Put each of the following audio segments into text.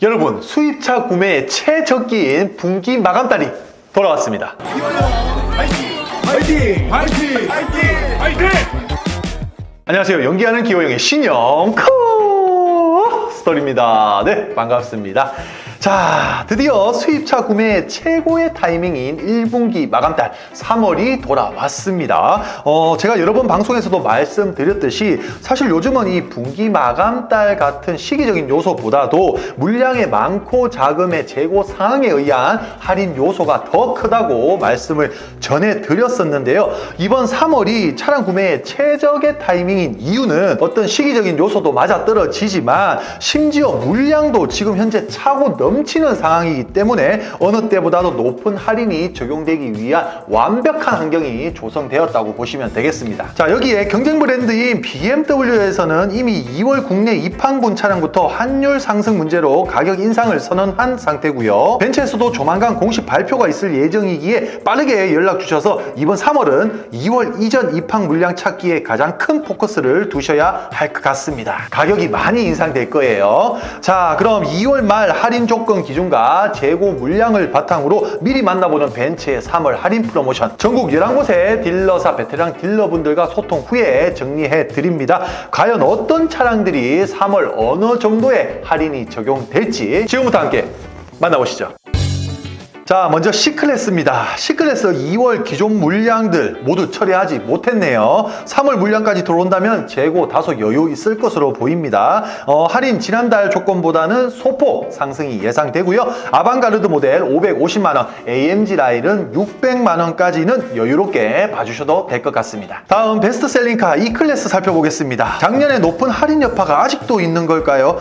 여러분, 수입차 구매의 최적기인 분기 마감달이 돌아왔습니다. 화이팅! 화이팅! 화이팅! 화이팅! 안녕하세요. 연기하는 기호형의 신영 스토리입니다. 네, 반갑습니다. 자, 드디어 수입차 구매의 최고의 타이밍인 1분기 마감달 3월이 돌아왔습니다. 제가 여러 번 방송에서도 말씀드렸듯이 사실 요즘은 이 분기 마감달 같은 시기적인 요소보다도 물량의 많고 작음의 재고 상황에 의한 할인 요소가 더 크다고 말씀을 전해드렸었는데요. 이번 3월이 차량 구매의 최적의 타이밍인 이유는 어떤 시기적인 요소도 맞아떨어지지만 심지어 물량도 지금 현재 차고 넘치는 상황이기 때문에 어느 때보다도 높은 할인이 적용되기 위한 완벽한 환경이 조성되었다고 보시면 되겠습니다. 자, 여기에 경쟁 브랜드인 BMW에서는 이미 2월 국내 입항분 차량부터 환율 상승 문제로 가격 인상을 선언한 상태고요. 벤츠에서도 조만간 공식 발표가 있을 예정이기에 빠르게 연락 주셔서 이번 3월은 2월 이전 입항 물량 찾기에 가장 큰 포커스를 두셔야 할 것 같습니다. 가격이 많이 인상될 거예요. 자, 그럼 2월 말 할인 조건 기준과 재고 물량을 바탕으로 미리 만나보는 벤츠의 3월 할인 프로모션, 전국 11곳의 딜러사 베테랑 딜러분들과 소통 후에 정리해 드립니다. 과연 어떤 차량들이 3월 어느 정도의 할인이 적용될지 지금부터 함께 만나보시죠. 자, 먼저 C클래스입니다. C클래스 2월 기존 물량들 모두 처리하지 못했네요. 3월 물량까지 들어온다면 재고 다소 여유 있을 것으로 보입니다. 할인 지난달 조건보다는 소폭 상승이 예상되고요. 아방가르드 모델 550만원, AMG 라인은 600만원까지는 여유롭게 봐주셔도 될 것 같습니다. 다음 베스트셀링카 E클래스 살펴보겠습니다. 작년에 높은 할인 여파가 아직도 있는 걸까요?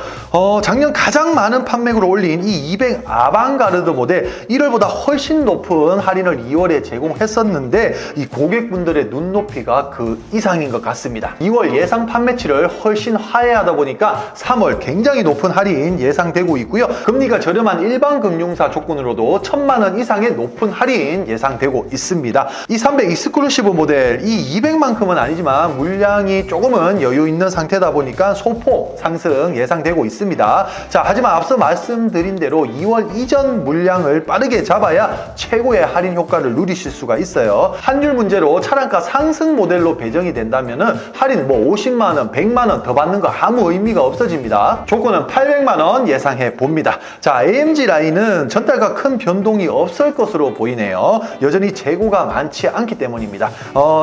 작년 가장 많은 판매고를 올린 이 200 아방가르드 모델 1월보다 훨씬 높은 할인을 2월에 제공했었는데 이 고객분들의 눈높이가 그 이상인 것 같습니다. 2월 예상 판매치를 훨씬 하회하다 보니까 3월 굉장히 높은 할인 예상되고 있고요. 금리가 저렴한 일반 금융사 조건으로도 1000만원 이상의 높은 할인 예상되고 있습니다. 이 300 익스클루시브 모델 이 200만큼은 아니지만 물량이 조금은 여유 있는 상태다 보니까 소폭 상승 예상되고 있습니다. 자, 하지만 앞서 말씀드린 대로 2월 이전 물량을 빠르게 잡아야 최고의 할인 효과를 누리실 수가 있어요. 환율 문제로 차량가 상승 모델로 배정이 된다면은 할인 50만원, 100만원 더 받는 거 아무 의미가 없어집니다. 조건은 800만원 예상해 봅니다. 자, AMG 라인은 전달과 큰 변동이 없을 것으로 보이네요. 여전히 재고가 많지 않기 때문입니다.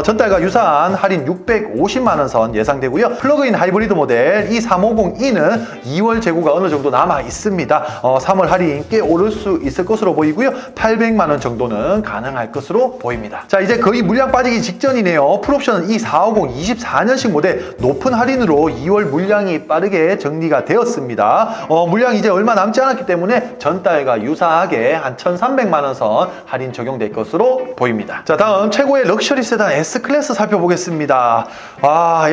전달과 유사한 할인 650만원 선 예상되고요. 플러그인 하이브리드 모델 E350e는 2월 재고가 어느 정도 남아 있습니다. 3월 할인 꽤 오를 수 있을 것으로 보이고요. 800만원 정도는 가능할 것으로 보입니다. 자, 이제 거의 물량 빠지기 직전이네요. 풀옵션은 E450 24년식 모델 높은 할인으로 2월 물량이 빠르게 정리가 되었습니다. 물량 이제 얼마 남지 않았기 때문에 전달과 유사하게 한 1300만원 선 할인 적용될 것으로 보입니다. 자, 다음 최고의 럭셔리 세단 S클래스 살펴보겠습니다.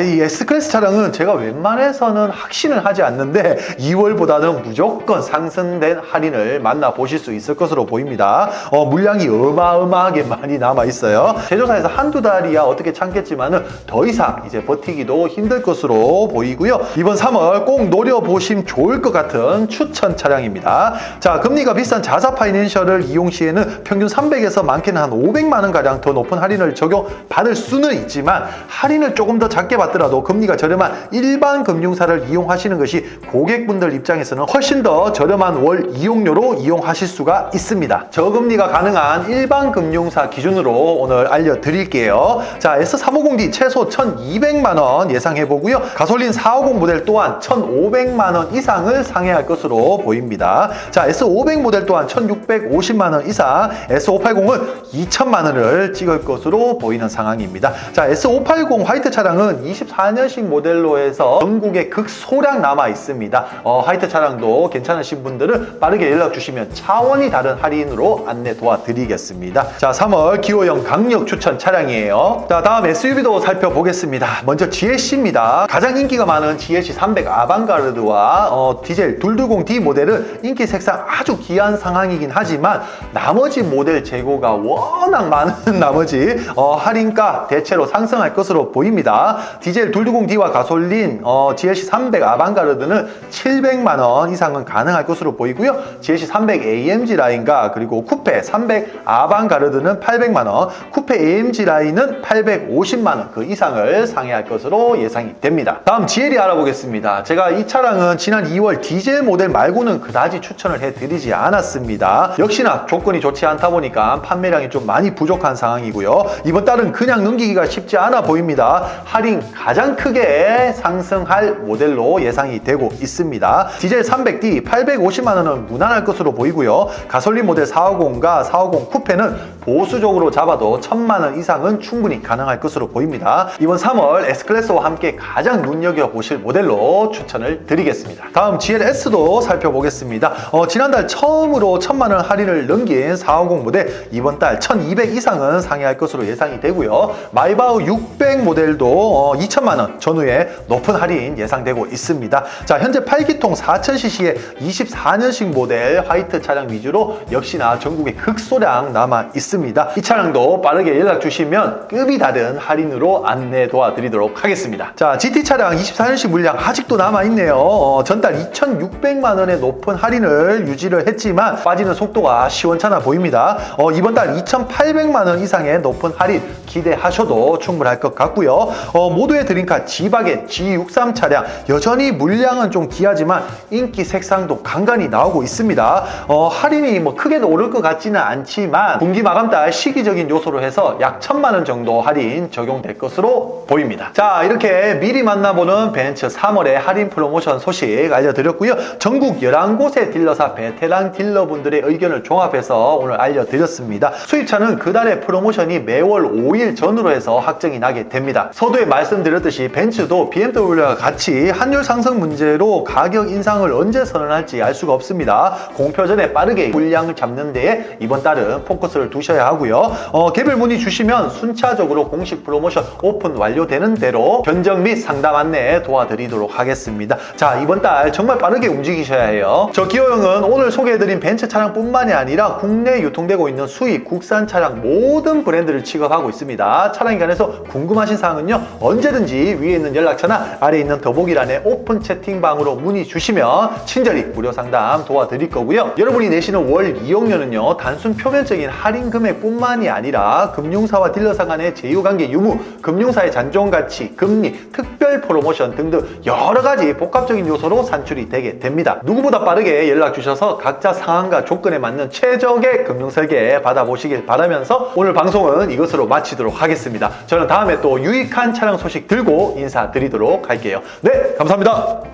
이 S클래스 차량은 제가 웬만해서는 확신을 하지 않는데 2월보다는 무조건 상승된 할인을 만나보실 수 있을 것으로 보입니다. 물량이 어마어마하게 많이 남아 있어요. 제조사에서 한두 달이야 어떻게 참겠지만은 더 이상 이제 버티기도 힘들 것으로 보이고요. 이번 3월 꼭 노려보시면 좋을 것 같은 추천 차량입니다. 자, 금리가 비싼 자사 파이낸셜을 이용 시에는 평균 300에서 많게는 한 500만원 가량 더 높은 할인을 적용받을 수는 있지만 할인을 조금 더 작게 받더라도 금리가 저렴한 일반 금융사를 이용하시는 것이 고객분들 입장에서는 훨씬 더 저렴한 월 이용료로 이용하실 수가 있습니다. 저금리가 가능한 일반 금융사 기준으로 오늘 알려드릴게요. 자, S350D 최소 1200만원 예상해보고요. 가솔린 450 모델 또한 1500만원 이상을 상회할 것으로 보입니다. 자, S500 모델 또한 1650만원 이상, S580은 2000만원을 찍을 것으로 보이는 상황입니다. 자, S580 화이트 차량은 24년식 모델로 해서 전국에 극소량 남아 있습니다. 화이트 차량도 괜찮으신 분들은 빠르게 연락 주시면 차원이 다른 할인 할인으로 안내 도와드리겠습니다. 자, 3월 기호형 강력 추천 차량이에요. 자, 다음 SUV도 살펴보겠습니다. 먼저 GLC입니다. 가장 인기가 많은 GLC 300 아방가르드와 디젤 220D 모델은 인기 색상 아주 귀한 상황이긴 하지만 나머지 모델 재고가 워낙 많은 나머지 할인가 대체로 상승할 것으로 보입니다. 디젤 220D와 가솔린 GLC 300 아방가르드는 700만 원 이상은 가능할 것으로 보이고요. GLC 300 AMG 라인과 그리고 쿠페 300 아방가르드는 800만 원, 쿠페 AMG 라인은 850만 원 그 이상을 상회할 것으로 예상이 됩니다. 다음 GLE 알아보겠습니다. 제가 이 차량은 지난 2월 디젤 모델 말고는 그다지 추천을 해드리지 않았습니다. 역시나 조건이 좋지 않다 보니까 판매량이 좀 많이 부족한 상황이고요. 이번 달은 그냥 넘기기가 쉽지 않아 보입니다. 할인 가장 크게 상승할 모델로 예상이 되고 있습니다. 디젤 300D 850만 원은 무난할 것으로 보이고요. 가솔린 모델 450과 450 쿠페는 보수적으로 잡아도 1000만 원 이상은 충분히 가능할 것으로 보입니다. 이번 3월 S클래스와 함께 가장 눈여겨보실 모델로 추천을 드리겠습니다. 다음 GLS도 살펴보겠습니다. 지난달 처음으로 1000만 원 할인을 넘긴 450 모델 이번 달 1200 이상은 상회할 것으로 예상이 되고요. 마이바흐 600 모델도 2000만 원 전후에 높은 할인 예상되고 있습니다. 자, 현재 8기통 4000cc의 24년식 모델 화이트 차량 위주로 역시나 전국에 극소량 남아 있습니다. 이 차량도 빠르게 연락 주시면 급이 다른 할인으로 안내 도와드리도록 하겠습니다. 자, GT 차량 24년식 물량 아직도 남아 있네요. 전달 2600만 원의 높은 할인을 유지를 했지만 빠지는 속도가 시원찮아 보입니다. 이번 달 2800만 원 이상의 높은 할인 기대하셔도 충분할 것 같고요. 모두의 드림카 G박의 G63 차량 여전히 물량은 좀 귀하지만 인기 색상도 간간히 나오고 있습니다. 할인이 뭐 크게 오를 것 같지는 않지만 분기 마감달 시기적인 요소로 해서 약 1000만 원 정도 할인 적용될 것으로 보입니다. 자, 이렇게 미리 만나보는 벤츠 3월의 할인 프로모션 소식 알려드렸고요. 전국 11곳의 딜러사 베테랑 딜러분들의 의견을 종합해서 오늘 알려드렸습니다. 수입차는 그달의 프로모션이 매월 5일 전후로 해서 확정이 나게 됩니다. 서두에 말씀드렸듯이 벤츠도 BMW와 같이 환율 상승 문제로 가격 인상을 언제 선언할지 알 수가 없습니다. 공표 전에 빠르게 물량을 잡는 데에 이번 달은 포커스를 두셔야 하고요. 개별 문의 주시면 순차적으로 공식 프로모션 오픈 완료되는 대로 견적 및 상담 안내 도와드리도록 하겠습니다. 자, 이번 달 정말 빠르게 움직이셔야 해요. 저 기호형은 오늘 소개해드린 벤츠 차량뿐만이 아니라 국내에 유통되고 있는 수입 국산 차량 모든 브랜드를 취급하고 있습니다. 차량에 관해서 궁금하신 사항은요, 언제든지 위에 있는 연락처나 아래에 있는 더보기란에 오픈 채팅방으로 문의 주시면 친절히 무료 상담 도와드릴 거고요. 여러분이 내시는 월 이용료는요, 단순 표면적인 할인 금액뿐만이 아니라 금융사와 딜러사 간의 제휴관계 유무, 금융사의 잔존가치, 금리, 특별 프로모션 등등 여러 가지 복합적인 요소로 산출이 되게 됩니다. 누구보다 빠르게 연락 주셔서 각자 상황과 조건에 맞는 최적의 금융설계 받아보시길 바라면서 오늘 방송은 이것으로 마치도록 하겠습니다. 저는 다음에 또 유익한 차량 소식 들고 인사드리도록 할게요. 네, 감사합니다.